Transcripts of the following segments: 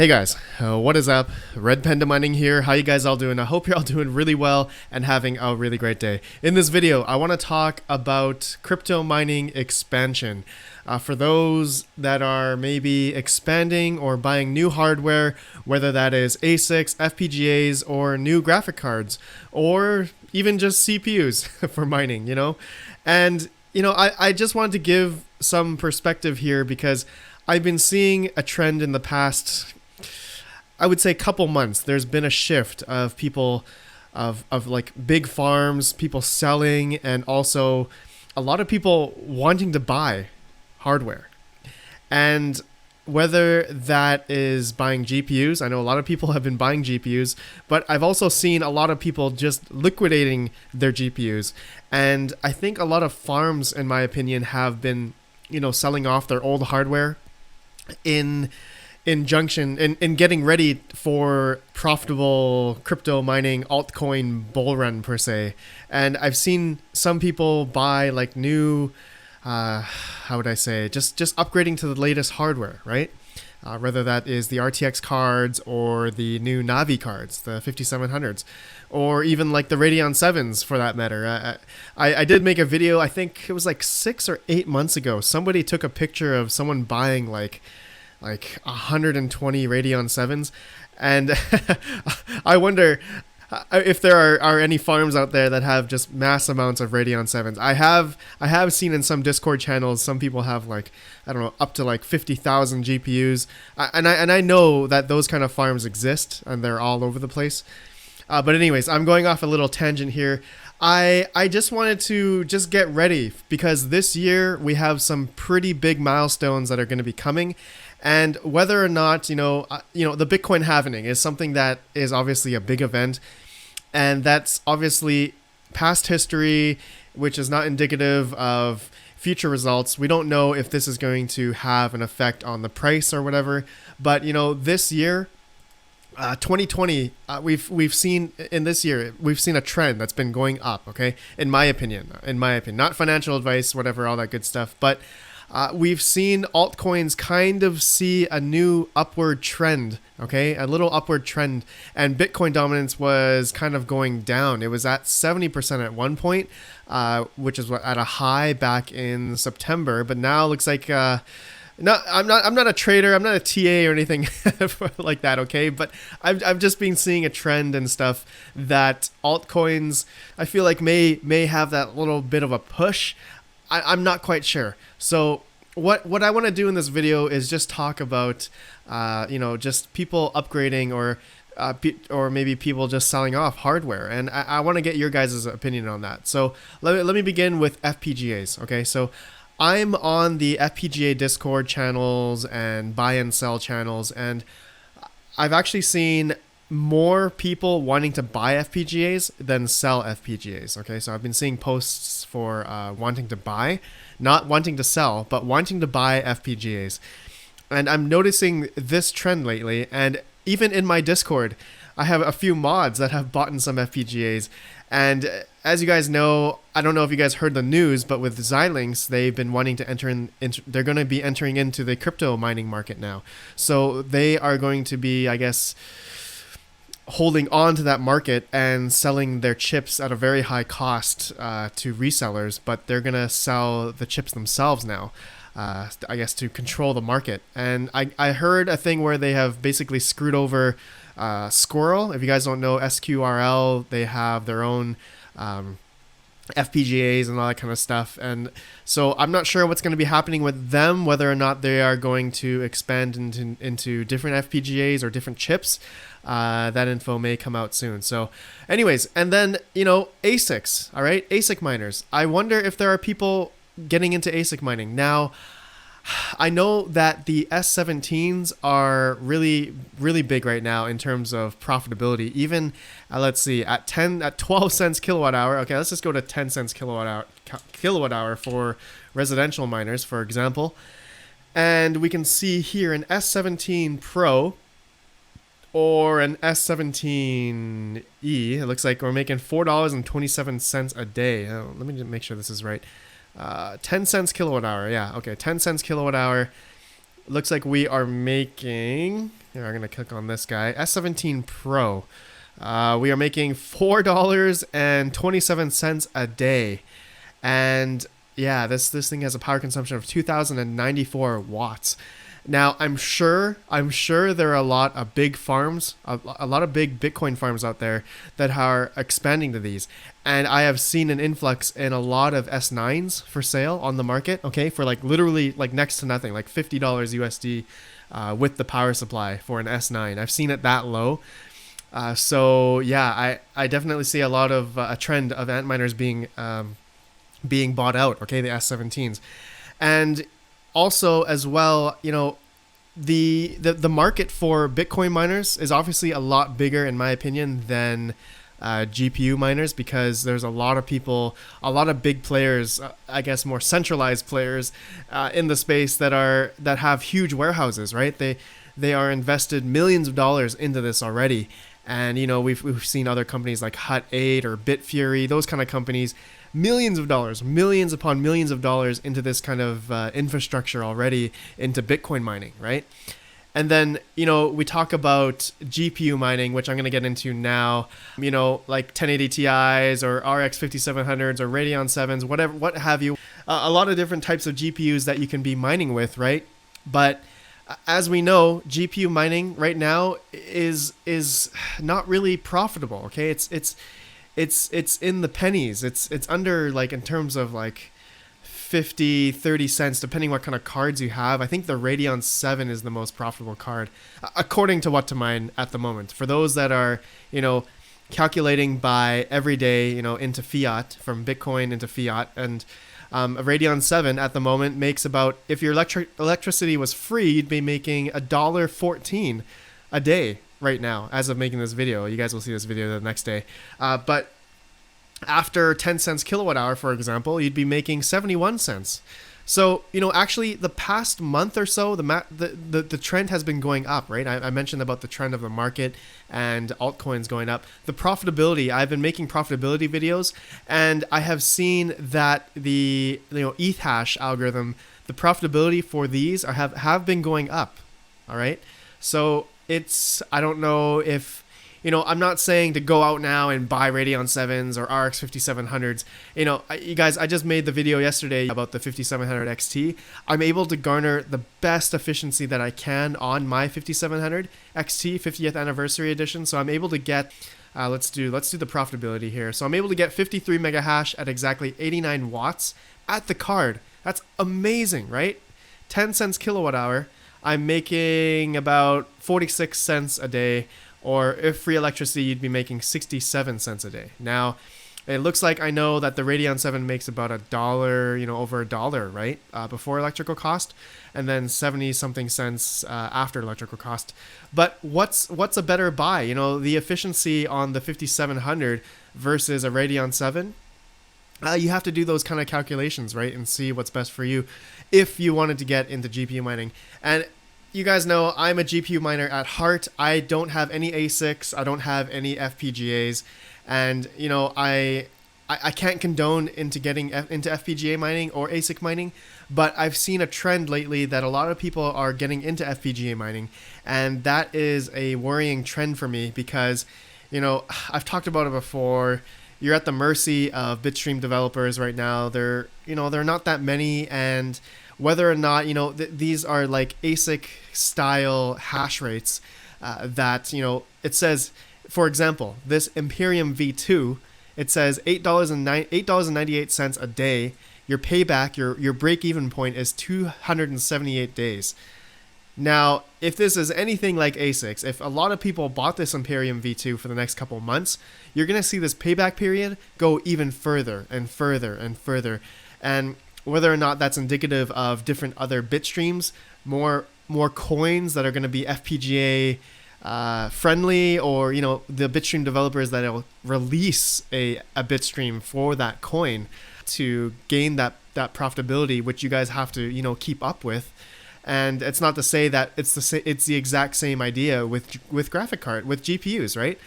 Hey guys, what is up? RedPandaMining here. How you guys all doing? I hope you're all doing really well and having a really great day. In this video, I want to talk about crypto mining expansion. For those that are maybe expanding or buying new hardware, whether that is ASICs, FPGAs, or new graphic cards, or even just CPUs for mining, And, I just wanted to give some perspective here because I've been seeing a trend in the past, I would say, couple months. There's been a shift of people, of like big farms, people selling, and also a lot of people wanting to buy hardware. And whether that is buying GPUs, I know a lot of people have been buying GPUs, but I've also seen a lot of people just liquidating their GPUs. And I think a lot of farms, in my opinion, have been, selling off their old hardware in getting ready for profitable crypto mining altcoin bull run per se. And I've seen some people buy like new, how would I say, just upgrading to the latest hardware, right? Whether that is the RTX cards or the new Navi cards, the 5700s, or even like the Radeon 7s for that matter. I did make a video, I think it was like 6 or 8 months ago. Somebody took a picture of someone buying like 120 Radeon 7s, and I wonder if there are any farms out there that have just mass amounts of Radeon 7s. I have seen in some Discord channels some people have like, I don't know, up to like 50,000 GPUs, and I know that those kind of farms exist and they're all over the place. But anyways, I'm going off a little tangent here. I just wanted to just get ready because this year we have some pretty big milestones that are going to be coming. And whether or not, the Bitcoin halving is something that is obviously a big event. And that's obviously past history, which is not indicative of future results. We don't know if this is going to have an effect on the price or whatever. But, this year, 2020, we've seen in this year, we've seen a trend that's been going up, okay? In my opinion, not financial advice, whatever, all that good stuff. But we've seen altcoins kind of see a new upward trend, okay? A little upward trend. And Bitcoin dominance was kind of going down. It was at 70% at one point, which is at a high back in September. But now it looks like, no, I'm not a trader. I'm not a TA or anything like that, okay? But I've just been seeing a trend and stuff that altcoins, I feel like may have that little bit of a push. I'm not quite sure. So what I want to do in this video is just talk about, just people upgrading or maybe people just selling off hardware. And I want to get your guys' opinion on that. So let me begin with FPGAs. Okay, so I'm on the FPGA Discord channels and buy and sell channels, and I've actually seen more people wanting to buy FPGAs than sell FPGAs. Okay, so I've been seeing posts for wanting to buy, not wanting to sell, but wanting to buy FPGAs. And I'm noticing this trend lately, and even in my Discord, I have a few mods that have bought some FPGAs. And as you guys know, I don't know if you guys heard the news, but with Xilinx, they've been wanting to they're going to be entering into the crypto mining market now. So they are going to be, I guess, holding on to that market and selling their chips at a very high cost to resellers, but they're going to sell the chips themselves now, I guess, to control the market. And I heard a thing where they have basically screwed over Squirrel. If you guys don't know SQRL, they have their own FPGAs and all that kind of stuff. And so I'm not sure what's going to be happening with them, whether or not they are going to expand into different FPGAs or different chips. That info may come out soon. So anyways, and then, ASICs, all right? ASIC miners. I wonder if there are people getting into ASIC mining. Now, I know that the S17s are really, really big right now in terms of profitability. Even, let's see, at 12 cents kilowatt hour. Okay, let's just go to 10 cents kilowatt hour for residential miners, for example. And we can see here an S17 Pro or an S17E. It looks like we're making $4.27 a day. Oh, let me just make sure this is right. 10 cents kilowatt hour. Yeah, okay, 10 cents kilowatt hour. Looks like we are making Here, I'm going to click on this guy, S17 Pro. We are making $4.27 a day. And yeah, this thing has a power consumption of 2,094 watts. Now, I'm sure there are a lot of big farms, a lot of big Bitcoin farms out there that are expanding to these. And I have seen an influx in a lot of S9s for sale on the market, okay, for like literally like next to nothing, like $50 USD with the power supply for an S9. I've seen it that low. So yeah, I definitely see a lot of a trend of Antminers being bought out, okay, the S17s. And also as well, you know, the market for Bitcoin miners is obviously a lot bigger, in my opinion, than GPU miners, because there's a lot of people, a lot of big players, I guess more centralized players in the space that have huge warehouses, right? They are invested millions of dollars into this already. And you know, we've seen other companies like Hut 8 or Bitfury, those kind of companies, millions of dollars, millions upon millions of dollars into this kind of infrastructure already into Bitcoin mining, right? And then, you know, we talk about GPU mining, which I'm going to get into now, you know, like 1080 Ti's or RX 5700s or Radeon 7s, whatever, what have you, a lot of different types of GPUs that you can be mining with, right? But as we know, GPU mining right now is not really profitable, okay? It's in the pennies. It's under, like, in terms of like 50-30 cents depending what kind of cards you have. I think the Radeon 7 is the most profitable card according to what to mine at the moment. For those that are, you know, calculating by every day, you know, into fiat, from Bitcoin into fiat, and a Radeon 7 at the moment makes about, if your electricity was free, you'd be making $1.14 a day right now as of making this video. You guys will see this video the next day. But after 10 cents kilowatt hour, for example, you'd be making 71 cents. So, you know, actually the past month or so, the trend has been going up, right? I mentioned about the trend of the market and altcoins going up. The profitability, I've been making profitability videos, and I have seen that the, you know, ETH hash algorithm, the profitability for these have been going up, all right? So it's, I don't know if, you know, I'm not saying to go out now and buy Radeon 7s or RX 5700s. You know, you guys, I just made the video yesterday about the 5700 XT. I'm able to garner the best efficiency that I can on my 5700 XT 50th anniversary edition. So I'm able to get, let's do the profitability here. So I'm able to get 53 mega hash at exactly 89 watts at the card. That's amazing, right? 10 cents kilowatt hour. I'm making about 46 cents a day. Or if free electricity, you'd be making 67 cents a day. Now, it looks like, I know that the Radeon 7 makes about $1, you know, over $1, right? Before electrical cost, and then 70 something cents after electrical cost. But what's a better buy? You know, the efficiency on the 5700 versus a Radeon 7. You have to do those kind of calculations, right? And see what's best for you if you wanted to get into GPU mining. And you guys know I'm a GPU miner at heart. I don't have any ASICs. I don't have any FPGAs. And, you know, I can't condone into getting into FPGA mining or ASIC mining, but I've seen a trend lately that a lot of people are getting into FPGA mining. And that is a worrying trend for me because, you know, I've talked about it before. You're at the mercy of Bitstream developers right now. They're not that many, and whether or not, you know, these are like ASIC style hash rates that, you know, it says, for example, this Imperium V2, it says $8.98 a day. Your payback, your break-even point is 278 days. Now, if this is anything like ASICs, if a lot of people bought this Imperium V2 for the next couple of months, you're going to see this payback period go even further and further and further. And whether or not that's indicative of different other bit streams, more coins that are going to be FPGA friendly, or, you know, the bitstream developers that will release a bitstream for that coin to gain that profitability, which you guys have to, you know, keep up with. And it's not to say that it's the exact same idea with graphic card, with GPUs, right?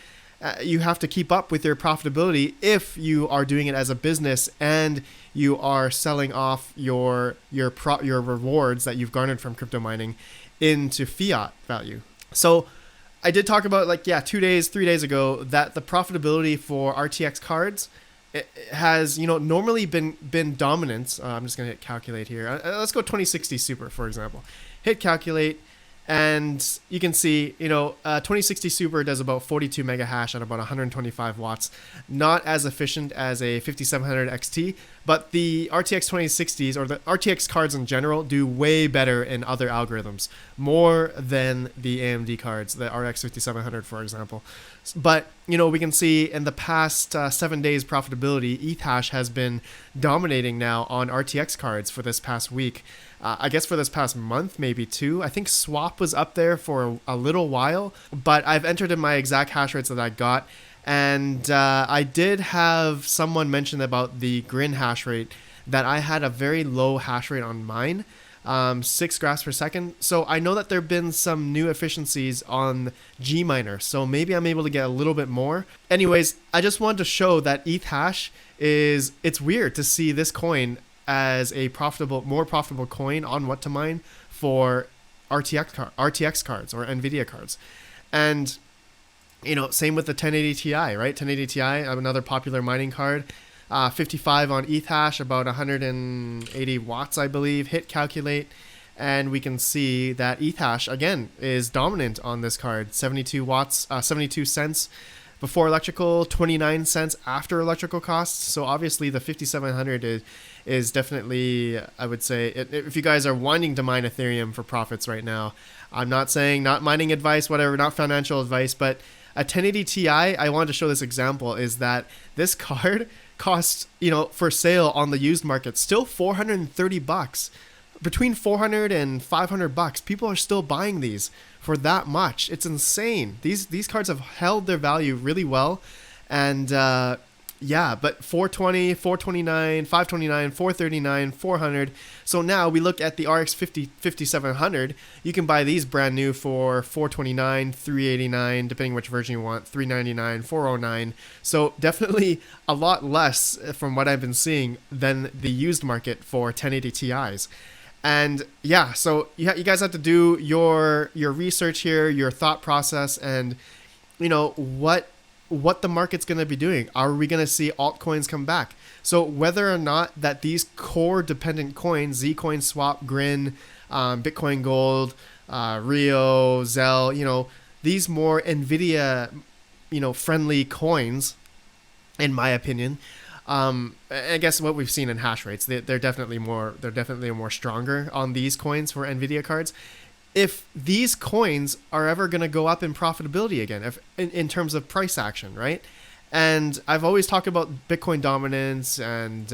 You have to keep up with your profitability if you are doing it as a business and you are selling off your rewards that you've garnered from crypto mining into fiat value. So I did talk about, like, yeah, 2 days, 3 days ago, that the profitability for RTX cards, it has, normally been dominant. I'm just gonna hit calculate here. Let's go 2060 Super, for example. Hit calculate, and you can see, 2060 Super does about 42 mega hash at about 125 watts. Not as efficient as a 5700 XT, but the RTX 2060s, or the RTX cards in general, do way better in other algorithms, more than the AMD cards, the RX 5700, for example. But, we can see in the past 7 days profitability, ETH has been dominating now on RTX cards for this past week. I guess for this past month, maybe two. I think Swap was up there for a little while, but I've entered in my exact hash rates that I got. And I did have someone mention about the Grin hash rate, that I had a very low hash rate on mine, 6 graphs per second. So I know that there have been some new efficiencies on Gminer, so maybe I'm able to get a little bit more. Anyways, I just wanted to show that ETH hash it's weird to see this coin as a more profitable coin on what to mine for RTX cards or NVIDIA cards. And same with the 1080 Ti, right? 1080 Ti, another popular mining card. 55 on ETH hash, about 180 watts, I believe. Hit calculate, and we can see that ETH hash, again, is dominant on this card. 72 watts, 72 cents before electrical, 29 cents after electrical costs. So obviously the 5700 is definitely, I would say, if you guys are wanting to mine Ethereum for profits right now, I'm not saying, not mining advice, whatever, not financial advice, but a 1080 Ti, I wanted to show this example, is that this card costs, for sale on the used market, still $430. Between 400 and 500 bucks. People are still buying these for that much. It's insane. These cards have held their value really well. And yeah, but 420, 429, 529, 439, 400. So now we look at the RX 5700. You can buy these brand new for 429, 389, depending which version you want, 399, 409. So definitely a lot less from what I've been seeing than the used market for 1080 Ti's. And yeah, so you guys have to do your research here, your thought process, and what the market's going to be doing. Are we going to see altcoins come back? So whether or not that these core dependent coins, Zcoin, Swap, Grin, Bitcoin Gold, Rio, Zell, these more NVIDIA, friendly coins, in my opinion, I guess what we've seen in hash rates, they're definitely more stronger on these coins for NVIDIA cards. If these coins are ever going to go up in profitability again, if in terms of price action, right? And I've always talked about Bitcoin dominance, and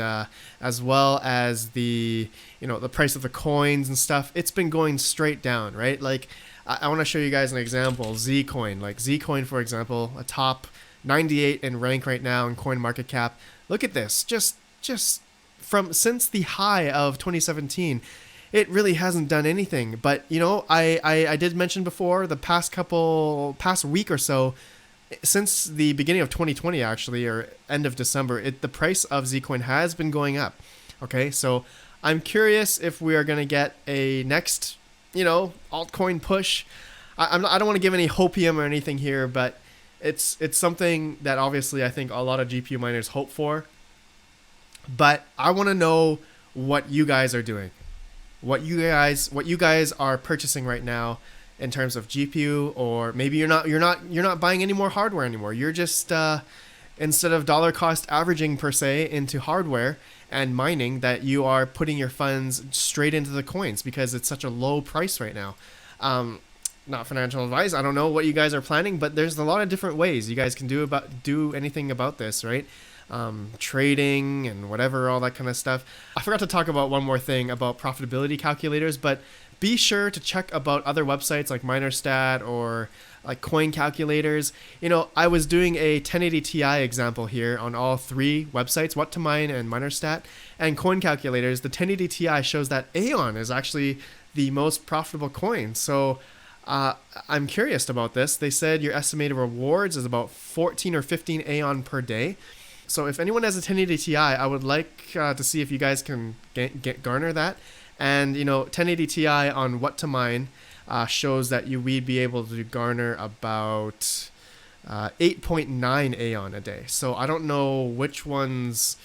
as well as the the price of the coins and stuff. It's been going straight down, right? Like I want to show you guys an example. Zcoin, like Zcoin, for example, a top 98 in rank right now in coin market cap. Look at this, just from since the high of 2017. It really hasn't done anything. But I did mention before, the past week or so, since the beginning of 2020 actually, or end of December, the price of Zcoin has been going up. Okay, so I'm curious if we are going to get a next altcoin push. I don't want to give any hopium or anything here, but it's something that obviously I think a lot of GPU miners hope for. But I want to know what you guys are doing. What you guys are purchasing right now in terms of GPU, or maybe you're not buying any more hardware anymore. You're just instead of dollar cost averaging per se into hardware and mining, that you are putting your funds straight into the coins because it's such a low price right now. Not financial advice. I don't know what you guys are planning, but there's a lot of different ways you guys can do anything about this, right? Trading and whatever, all that kind of stuff. I forgot to talk about one more thing about profitability calculators, but be sure to check about other websites like MinerStat or like coin calculators. I was doing a 1080 Ti example here on all three websites, What to Mine and MinerStat and coin calculators. The 1080 Ti shows that Aeon is actually the most profitable coin. So I'm curious about this. They said your estimated rewards is about 14 or 15 Aeon per day. So if anyone has a 1080 Ti, I would like to see if you guys can garner that. And 1080 Ti on What to Mine, shows that we'd be able to garner about 8.9 Aeon a day. So I don't know which one's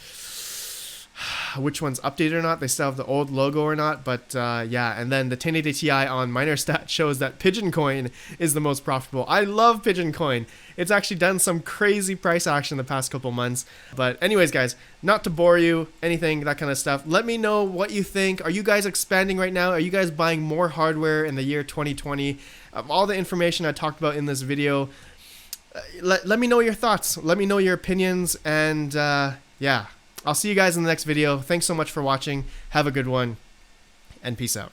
updated or not. They still have the old logo or not, but yeah. And then the 1080 Ti on MinerStat shows that Pigeon Coin is the most profitable. I love Pigeon Coin. It's actually done some crazy price action the past couple months. But anyways, guys, not to bore you, anything, that kind of stuff. Let me know what you think. Are you guys expanding right now? Are you guys buying more hardware in the year 2020? All the information I talked about in this video, let me know your thoughts. Let me know your opinions. And yeah. I'll see you guys in the next video. Thanks so much for watching. Have a good one, and peace out.